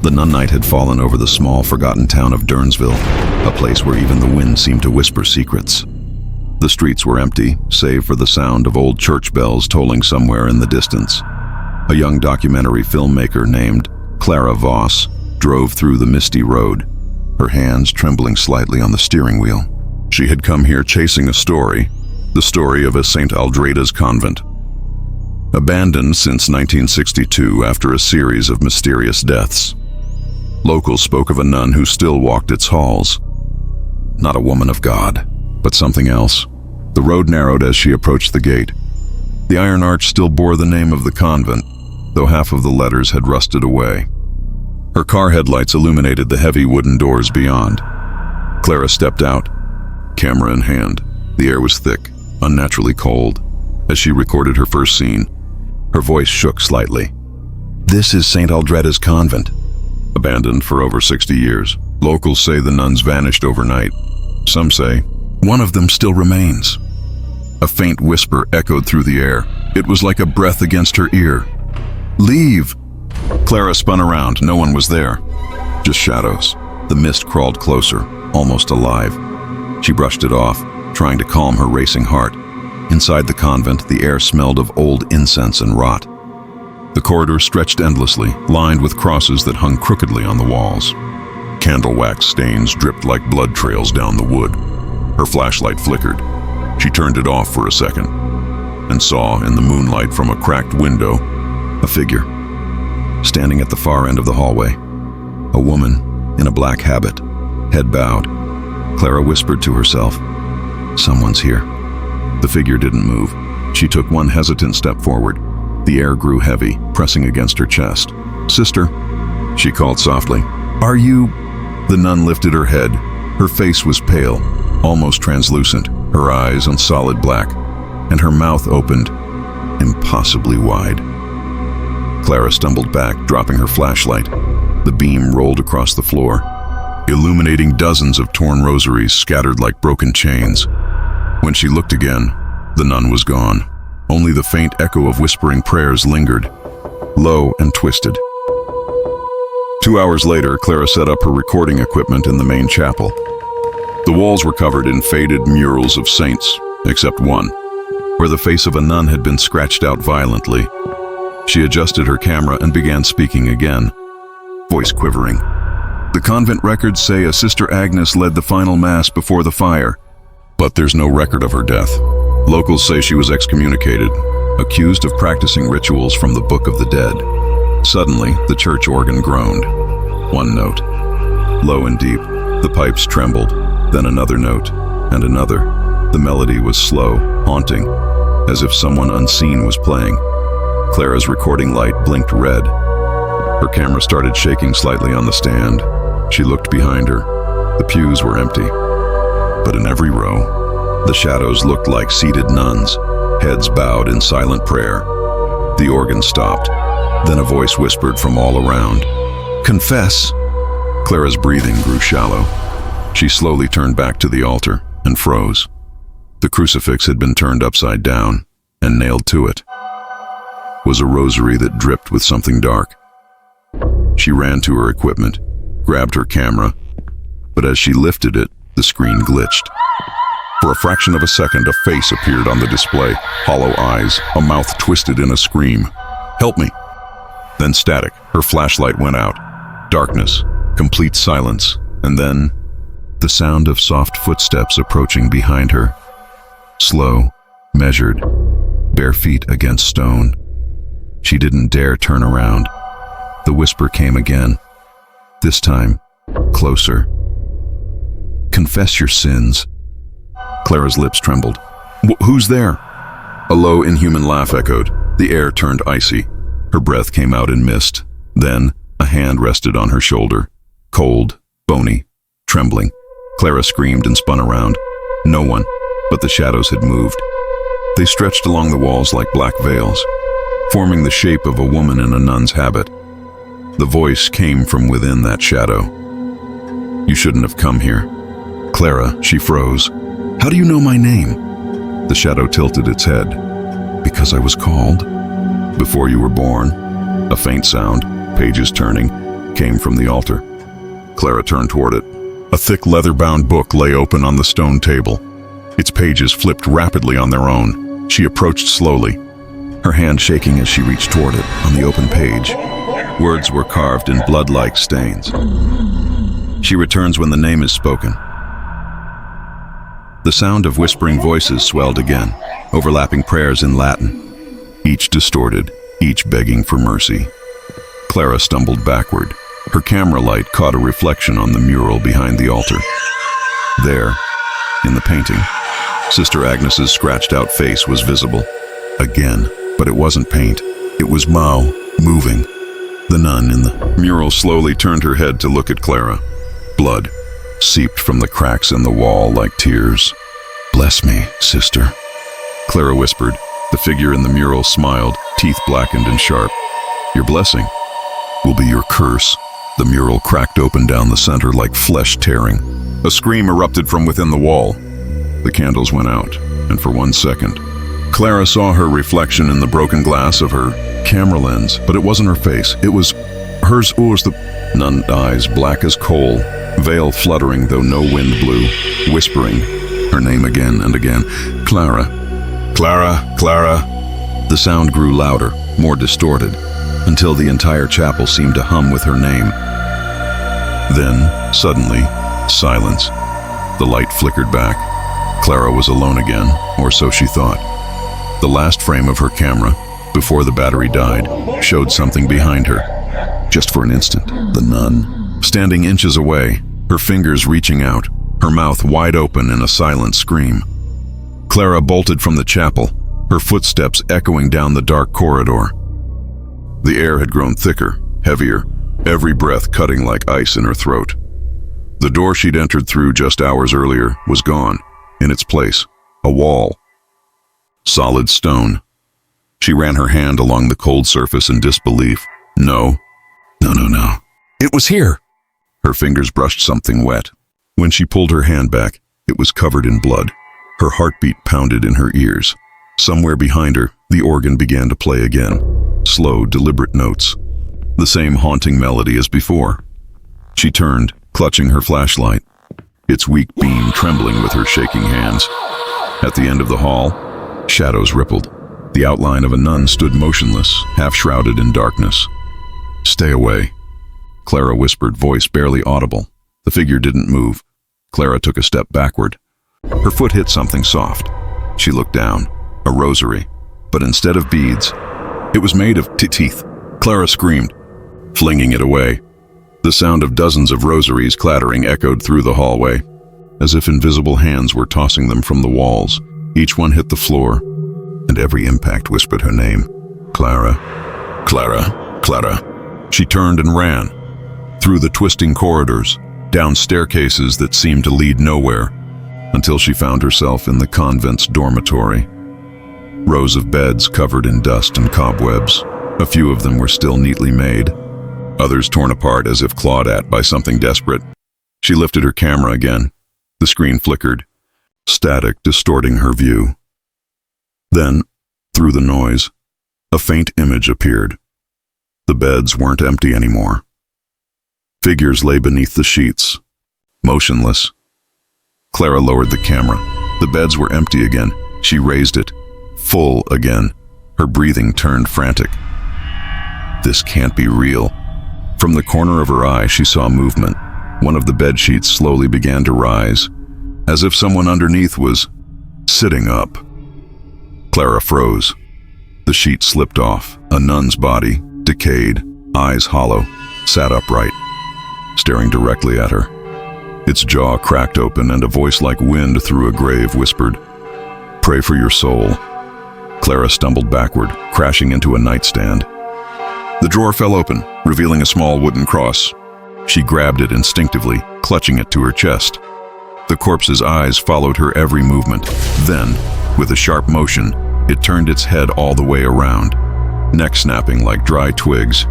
The nun night had fallen over the small, forgotten town of Durnsville, a place where even the wind seemed to whisper secrets. The streets were empty, save for the sound of old church bells tolling somewhere in the distance. A young documentary filmmaker named Clara Voss drove through the misty road, her hands trembling slightly on the steering wheel. She had come here chasing a story, the story of a St. Aldrada's convent. Abandoned since 1962 after a series of mysterious deaths. Locals spoke of a nun who still walked its halls. Not a woman of God, but something else. The road narrowed as she approached the gate. The iron arch still bore the name of the convent, though half of the letters had rusted away. Her car headlights illuminated the heavy wooden doors beyond. Clara stepped out, camera in hand. The air was thick, unnaturally cold. As she recorded her first scene, her voice shook slightly. "This is St. Aldrada's convent." Abandoned for over 60 years. Locals say the nuns vanished overnight. Some say one of them still remains. A faint whisper echoed through the air. It was like a breath against her ear. "Leave!" Clara spun around. No one was there. Just shadows. The mist crawled closer, almost alive. She brushed it off, trying to calm her racing heart. Inside the convent, the air smelled of old incense and rot. The corridor stretched endlessly, lined with crosses that hung crookedly on the walls. Candle wax stains dripped like blood trails down the wood. Her flashlight flickered. She turned it off for a second and saw, in the moonlight from a cracked window, a figure. Standing at the far end of the hallway, a woman in a black habit, head bowed. Clara whispered to herself, "Someone's here." The figure didn't move. She took one hesitant step forward. The air grew heavy, pressing against her chest. "Sister," she called softly. "Are you—" The nun lifted her head. Her face was pale, almost translucent, her eyes on solid black, and her mouth opened impossibly wide. Clara stumbled back, dropping her flashlight. The beam rolled across the floor, illuminating dozens of torn rosaries scattered like broken chains. When she looked again, the nun was gone. Only the faint echo of whispering prayers lingered, low and twisted. 2 hours later, Clara set up her recording equipment in the main chapel. The walls were covered in faded murals of saints, except one, where the face of a nun had been scratched out violently. She adjusted her camera and began speaking again, voice quivering. "The convent records say a Sister Agnes led the final mass before the fire, but there's no record of her death. Locals say she was excommunicated, accused of practicing rituals from the Book of the Dead." Suddenly, the church organ groaned. One note, low and deep. The pipes trembled, then another note, and another. The melody was slow, haunting, as if someone unseen was playing. Clara's recording light blinked red. Her camera started shaking slightly on the stand. She looked behind her. The pews were empty, but in every row, the shadows looked like seated nuns, heads bowed in silent prayer. The organ stopped. Then a voice whispered from all around, "Confess!" Clara's breathing grew shallow. She slowly turned back to the altar and froze. The crucifix had been turned upside down, and nailed to it was a rosary that dripped with something dark. She ran to her equipment, grabbed her camera, but as she lifted it, the screen glitched. For a fraction of a second, a face appeared on the display, hollow eyes, a mouth twisted in a scream. "Help me!" Then static. Her flashlight went out. Darkness, complete silence, and then the sound of soft footsteps approaching behind her. Slow, measured, bare feet against stone. She didn't dare turn around. The whisper came again, this time closer. "Confess your sins." Clara's lips trembled. Who's there?" A low, inhuman laugh echoed. The air turned icy. Her breath came out in mist. Then, a hand rested on her shoulder. Cold, bony, trembling. Clara screamed and spun around. No one, but the shadows had moved. They stretched along the walls like black veils, forming the shape of a woman in a nun's habit. The voice came from within that shadow. "You shouldn't have come here." "Clara," she froze. "How do you know my name?" The shadow tilted its head. "Because I was called." "Before you were born?" A faint sound, pages turning. came from the altar. Clara turned toward it. A thick leather-bound book lay open on the stone table. Its pages flipped rapidly on their own. She approached slowly, her hand shaking as she reached toward it. On the open page, words were carved in blood-like stains. She returns when the name is spoken. The sound of whispering voices swelled again, overlapping prayers in Latin, each distorted, each begging for mercy. Clara stumbled backward. Her camera light caught a reflection on the mural behind the altar. There, in the painting, Sister Agnes's scratched-out face was visible. Again, but it wasn't paint. It was Mao, moving. The nun in the mural slowly turned her head to look at Clara. Blood seeped from the cracks in the wall like tears. "Bless me, sister," Clara whispered. The figure in the mural smiled, teeth blackened and sharp. "Your blessing will be your curse." The mural cracked open down the center like flesh tearing. A scream erupted from within the wall. The candles went out, and for 1 second, Clara saw her reflection in the broken glass of her camera lens, but it wasn't her face. It was hers. It was the nun, eyes black as coal, veil fluttering though no wind blew, whispering her name again and again. "Clara, Clara, Clara." The sound grew louder, more distorted, until the entire chapel seemed to hum with her name. Then, suddenly, silence. The light flickered back. Clara was alone again, or so she thought. The last frame of her camera, before the battery died, showed something behind her. Just for an instant, the nun, standing inches away, her fingers reaching out, her mouth wide open in a silent scream. Clara bolted from the chapel, her footsteps echoing down the dark corridor. The air had grown thicker, heavier, every breath cutting like ice in her throat. The door she'd entered through just hours earlier was gone. In its place, a wall. Solid stone. She ran her hand along the cold surface in disbelief. No. It was here. Her fingers brushed something wet. When she pulled her hand back, it was covered in blood. Her heartbeat pounded in her ears. Somewhere behind her, the organ began to play again. Slow, deliberate notes. The same haunting melody as before. She turned, clutching her flashlight, its weak beam trembling with her shaking hands. At the end of the hall, shadows rippled. The outline of a nun stood motionless, half-shrouded in darkness. "Stay away," Clara whispered, voice barely audible. The figure didn't move. Clara took a step backward. Her foot hit something soft. She looked down. A rosary. But instead of beads, it was made of teeth. Clara screamed, flinging it away. The sound of dozens of rosaries clattering echoed through the hallway, as if invisible hands were tossing them from the walls. Each one hit the floor, and every impact whispered her name. "Clara, Clara, Clara." She turned and ran, through the twisting corridors, down staircases that seemed to lead nowhere, until she found herself in the convent's dormitory. Rows of beds covered in dust and cobwebs. A few of them were still neatly made, others torn apart as if clawed at by something desperate. She lifted her camera again. The screen flickered, static distorting her view. Then, through the noise, a faint image appeared. The beds weren't empty anymore. Figures lay beneath the sheets, motionless. Clara lowered the camera. The beds were empty again. She raised it, full again. Her breathing turned frantic. This can't be real. From the corner of her eye, she saw movement. One of the bed sheets slowly began to rise, as if someone underneath was sitting up. Clara froze. The sheet slipped off. A nun's body, decayed, eyes hollow, sat upright, staring directly at her. Its jaw cracked open and a voice like wind through a grave whispered, "Pray for your soul." Clara stumbled backward, crashing into a nightstand. The drawer fell open, revealing a small wooden cross. She grabbed it instinctively, clutching it to her chest. The corpse's eyes followed her every movement. Then, with a sharp motion, it turned its head all the way around, neck snapping like dry twigs.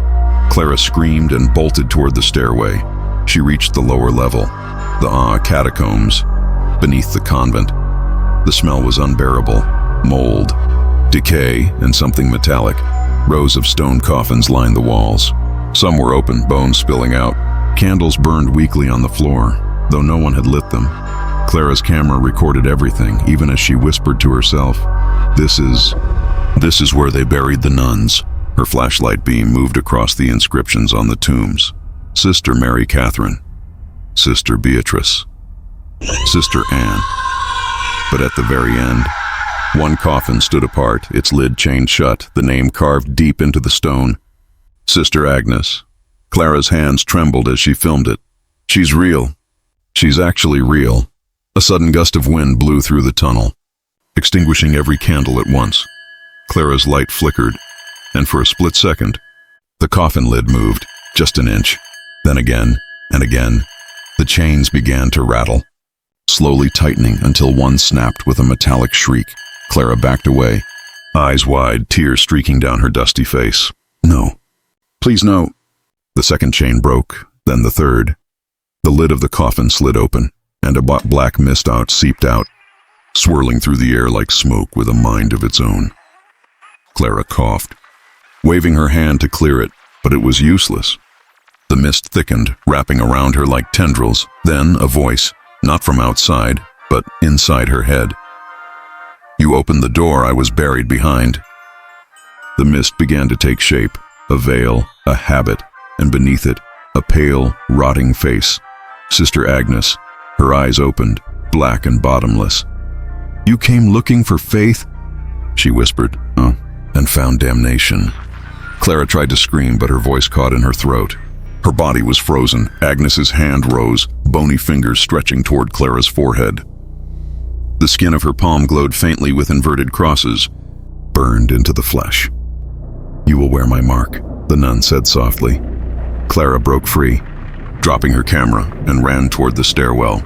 Clara screamed and bolted toward the stairway. She reached the lower level, the catacombs, beneath the convent. The smell was unbearable. Mold, decay, and something metallic. Rows of stone coffins lined the walls. Some were open, bones spilling out. Candles burned weakly on the floor, though no one had lit them. Clara's camera recorded everything, even as she whispered to herself, This is where they buried the nuns." Her flashlight beam moved across the inscriptions on the tombs. Sister Mary Catherine, Sister Beatrice, Sister Anne. But at the very end, one coffin stood apart, its lid chained shut, the name carved deep into the stone. Sister Agnes. Clara's hands trembled as she filmed it. She's real. She's actually real. A sudden gust of wind blew through the tunnel, extinguishing every candle at once. Clara's light flickered, and for a split second, the coffin lid moved, just an inch. Then again, and again, the chains began to rattle, slowly tightening until one snapped with a metallic shriek. Clara backed away, eyes wide, tears streaking down her dusty face. "No. Please no." The second chain broke, then the third. The lid of the coffin slid open, and a black mist seeped out, swirling through the air like smoke with a mind of its own. Clara coughed, waving her hand to clear it, but it was useless. The mist thickened, wrapping around her like tendrils. Then a voice, not from outside, but inside her head. "You opened the door I was buried behind." The mist began to take shape, a veil, a habit, and beneath it, a pale, rotting face. Sister Agnes, her eyes opened, black and bottomless. "You came looking for faith?" she whispered, "and found damnation." Clara tried to scream, but her voice caught in her throat. Her body was frozen. Agnes's hand rose, bony fingers stretching toward Clara's forehead. The skin of her palm glowed faintly with inverted crosses, burned into the flesh. "You will wear my mark," the nun said softly. Clara broke free, dropping her camera, and ran toward the stairwell.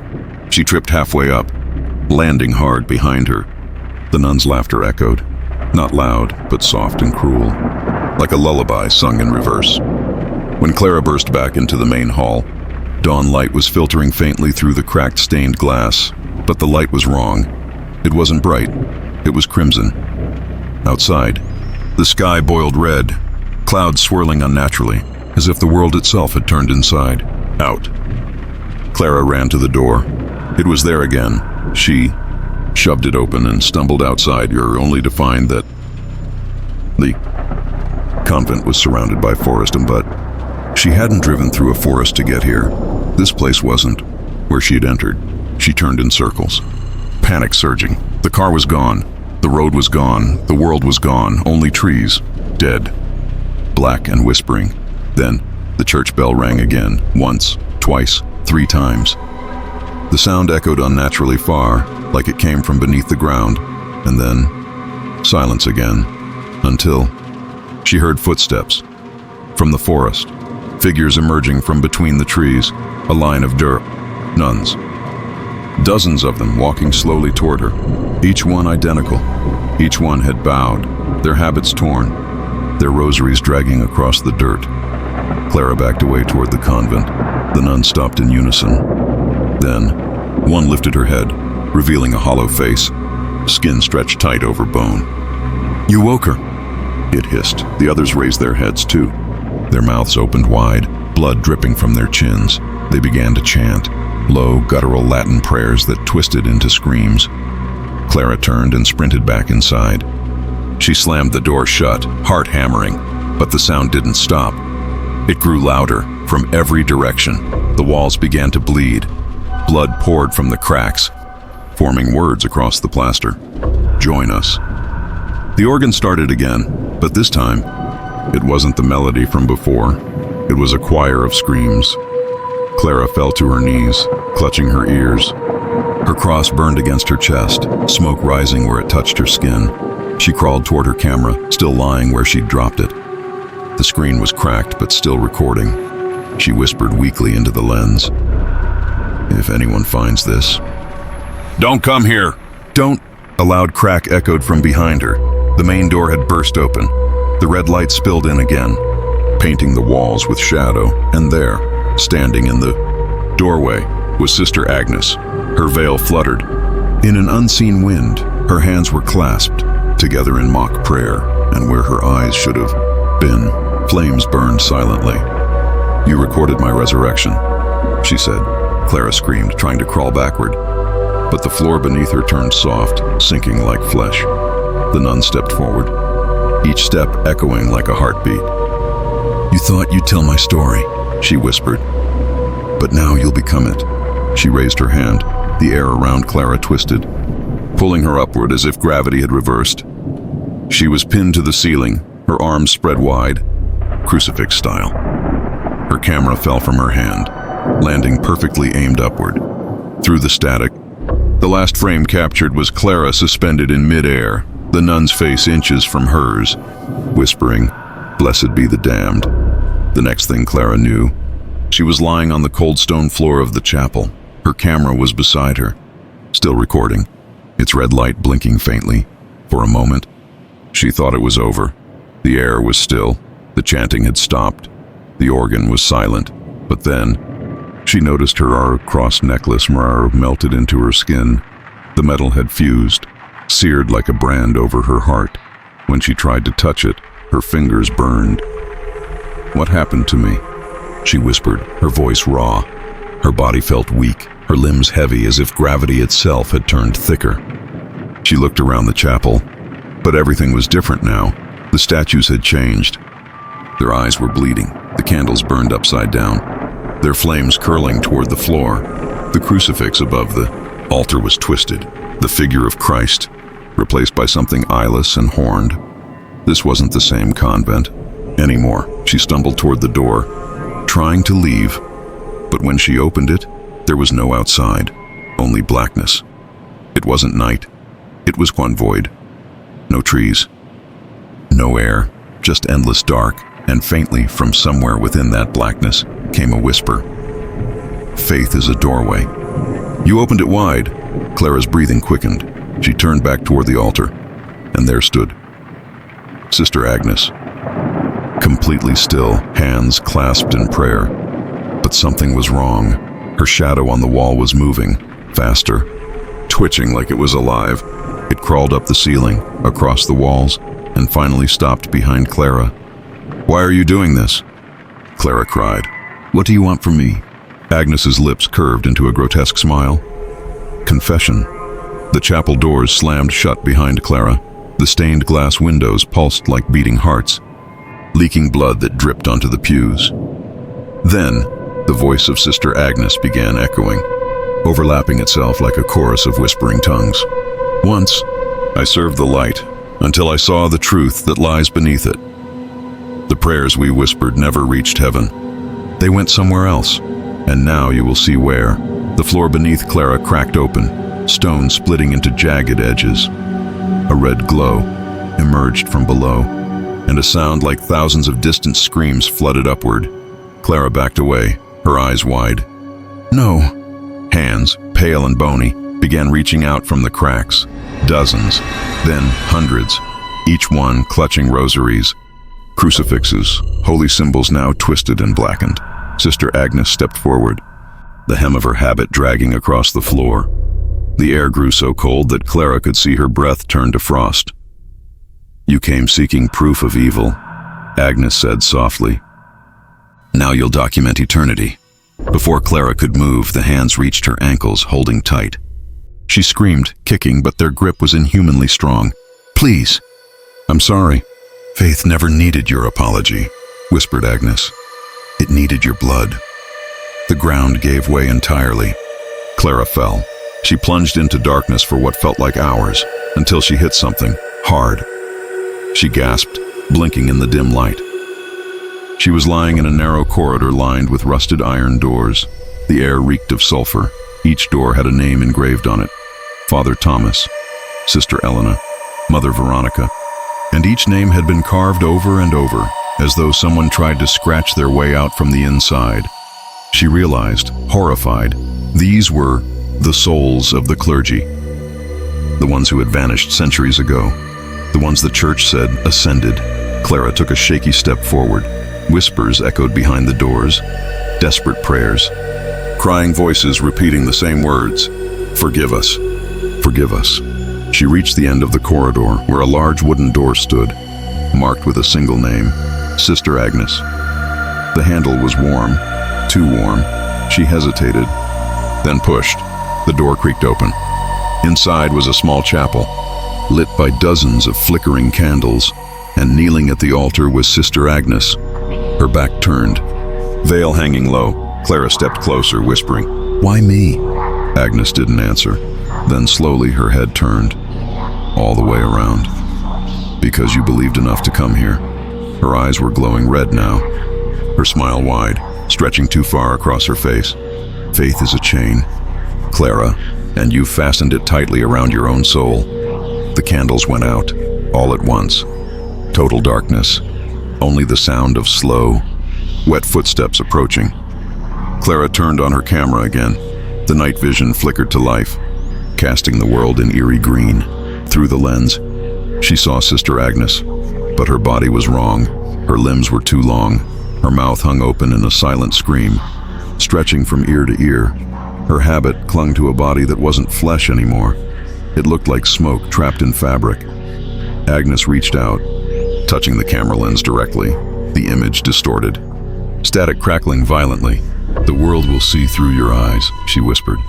She tripped halfway up, landing hard behind her. The nun's laughter echoed, not loud, but soft and cruel, like a lullaby sung in reverse. When Clara burst back into the main hall, dawn light was filtering faintly through the cracked stained glass, but the light was wrong. It wasn't bright, it was crimson. Outside, the sky boiled red, clouds swirling unnaturally, as if the world itself had turned inside out. Clara ran to the door. It was there again. She shoved it open and stumbled outside, only to find that the convent was surrounded by forest, but she hadn't driven through a forest to get here. This place wasn't where she had entered. She turned in circles, panic surging. The car was gone. The road was gone. The world was gone. Only trees, dead, black and whispering. Then the church bell rang again, once, twice, 3 times. The sound echoed unnaturally far, like it came from beneath the ground, and then silence again, until she heard footsteps from the forest, figures emerging from between the trees, a line of nuns. Dozens of them walking slowly toward her, each one identical. Each one had bowed, their habits torn, their rosaries dragging across the dirt. Clara backed away toward the convent. The nuns stopped in unison. Then, one lifted her head, revealing a hollow face, skin stretched tight over bone. "You woke her," it hissed. The others raised their heads too. Their mouths opened wide, blood dripping from their chins. They began to chant, low, guttural Latin prayers that twisted into screams. Clara turned and sprinted back inside. She slammed the door shut, heart hammering, but the sound didn't stop. It grew louder from every direction. The walls began to bleed. Blood poured from the cracks, forming words across the plaster. "Join us." The organ started again, but this time, it wasn't the melody from before. It was a choir of screams. Clara fell to her knees, clutching her ears. Her cross burned against her chest, smoke rising where it touched her skin. She crawled toward her camera, still lying where she'd dropped it. The screen was cracked but still recording. She whispered weakly into the lens, "If anyone finds this, don't come here! Don't!" A loud crack echoed from behind her. The main door had burst open. The red light spilled in again, painting the walls with shadow, and there, standing in the doorway, was Sister Agnes. Her veil fluttered. In an unseen wind, her hands were clasped together in mock prayer, and where her eyes should have been, flames burned silently. "You recorded my resurrection," she said. Clara screamed, trying to crawl backward. But the floor beneath her turned soft, sinking like flesh. The nun stepped forward, each step echoing like a heartbeat. "You thought you'd tell my story," she whispered. "But now you'll become it." She raised her hand. The air around Clara twisted, pulling her upward as if gravity had reversed. She was pinned to the ceiling, her arms spread wide, crucifix style. Her camera fell from her hand, landing perfectly aimed upward. Through the static, the last frame captured was Clara suspended in midair, the nun's face inches from hers, whispering, "Blessed be the damned." The next thing Clara knew, she was lying on the cold stone floor of the chapel. Her camera was beside her, still recording, its red light blinking faintly. For a moment, she thought it was over. The air was still, the chanting had stopped, the organ was silent. But then, she noticed her cross necklace melted into her skin. The metal had fused, seared like a brand over her heart. When she tried to touch it, her fingers burned. "What happened to me?" she whispered, her voice raw. Her body felt weak, her limbs heavy as if gravity itself had turned thicker. She looked around the chapel, but everything was different now. The statues had changed. Their eyes were bleeding, the candles burned upside down, their flames curling toward the floor. The crucifix above the altar was twisted, the figure of Christ, replaced by something eyeless and horned. This wasn't the same convent anymore. She stumbled toward the door, trying to leave, but when she opened it, there was no outside, only blackness. It wasn't night, it was one void. No trees, no air, just endless dark, and faintly from somewhere within that blackness came a whisper. "Faith is a doorway." "You opened it wide." Clara's breathing quickened. She turned back toward the altar, and there stood Sister Agnes, completely still, hands clasped in prayer. But something was wrong. Her shadow on the wall was moving, faster, twitching like it was alive. It crawled up the ceiling, across the walls, and finally stopped behind Clara. "Why are you doing this?" Clara cried. "What do you want from me?" Agnes's lips curved into a grotesque smile. "Confession." The chapel doors slammed shut behind Clara. The stained glass windows pulsed like beating hearts, leaking blood that dripped onto the pews. Then, the voice of Sister Agnes began echoing, overlapping itself like a chorus of whispering tongues. "Once, I served the light, until I saw the truth that lies beneath it. The prayers we whispered never reached heaven. They went somewhere else, and now you will see where." The floor beneath Clara cracked open, stone splitting into jagged edges. A red glow emerged from below, and a sound like thousands of distant screams flooded upward. Clara backed away, her eyes wide. "No!" Hands, pale and bony, began reaching out from the cracks. Dozens, then hundreds, each one clutching rosaries, crucifixes, holy symbols now twisted and blackened. Sister Agnes stepped forward, the hem of her habit dragging across the floor. The air grew so cold that Clara could see her breath turn to frost. "You came seeking proof of evil," Agnes said softly. "Now you'll document eternity." Before Clara could move, the hands reached her ankles, holding tight. She screamed, kicking, but their grip was inhumanly strong. "Please." "I'm sorry. Faith never needed your apology," whispered Agnes. "It needed your blood." The ground gave way entirely. Clara fell. She plunged into darkness for what felt like hours, until she hit something hard. She gasped, blinking in the dim light. She was lying in a narrow corridor lined with rusted iron doors. The air reeked of sulfur. Each door had a name engraved on it: Father Thomas, Sister Elena, Mother Veronica. And each name had been carved over and over, as though someone tried to scratch their way out from the inside. She realized, horrified, these were the souls of the clergy. The ones who had vanished centuries ago. The ones the church said ascended. Clara took a shaky step forward. Whispers echoed behind the doors. Desperate prayers. Crying voices repeating the same words. "Forgive us. Forgive us." She reached the end of the corridor, where a large wooden door stood, marked with a single name: Sister Agnes. The handle was warm, too warm. She hesitated, then pushed. The door creaked open. Inside was a small chapel, lit by dozens of flickering candles, and kneeling at the altar was Sister Agnes, her back turned. Veil hanging low, Clara stepped closer, whispering, "Why me?" Agnes didn't answer. Then slowly her head turned, all the way around. "Because you believed enough to come here." Her eyes were glowing red now, her smile wide, stretching too far across her face. "Faith is a chain, Clara, and you've fastened it tightly around your own soul." The candles went out, all at once. Total darkness, only the sound of slow, wet footsteps approaching. Clara turned on her camera again. The night vision flickered to life, casting the world in eerie green. Through the lens, she saw Sister Agnes, but her body was wrong. Her limbs were too long. Her mouth hung open in a silent scream, stretching from ear to ear. Her habit clung to a body that wasn't flesh anymore. It looked like smoke trapped in fabric. Agnes reached out, touching the camera lens directly. The image distorted, static crackling violently. "The world will see through your eyes," she whispered.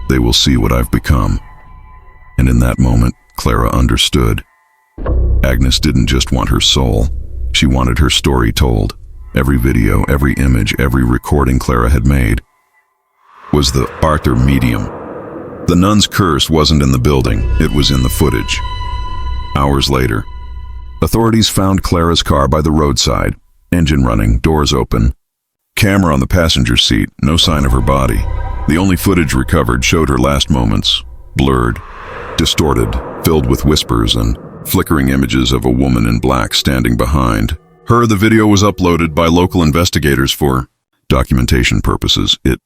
"They will see what I've become." And in that moment, Clara understood. Agnes didn't just want her soul. She wanted her story told. Every video, every image, every recording Clara had made was the Arthur medium. The nun's curse wasn't in the building, it was in the footage. Hours later, authorities found Clara's car by the roadside, engine running, doors open. Camera on the passenger seat, no sign of her body. The only footage recovered showed her last moments, blurred, distorted, filled with whispers and flickering images of a woman in black standing behind her. The video was uploaded by local investigators for documentation purposes. It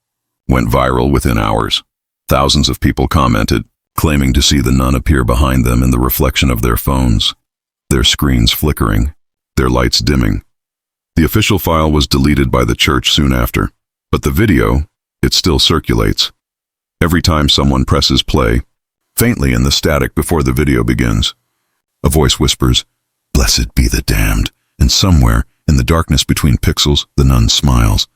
went viral within hours. Thousands of people commented, claiming to see the nun appear behind them in the reflection of their phones, their screens flickering, their lights dimming. The official file was deleted by the church soon after, but the video, it still circulates. Every time someone presses play, faintly in the static before the video begins, a voice whispers, "Blessed be the damned," and somewhere, in the darkness between pixels, the nun smiles.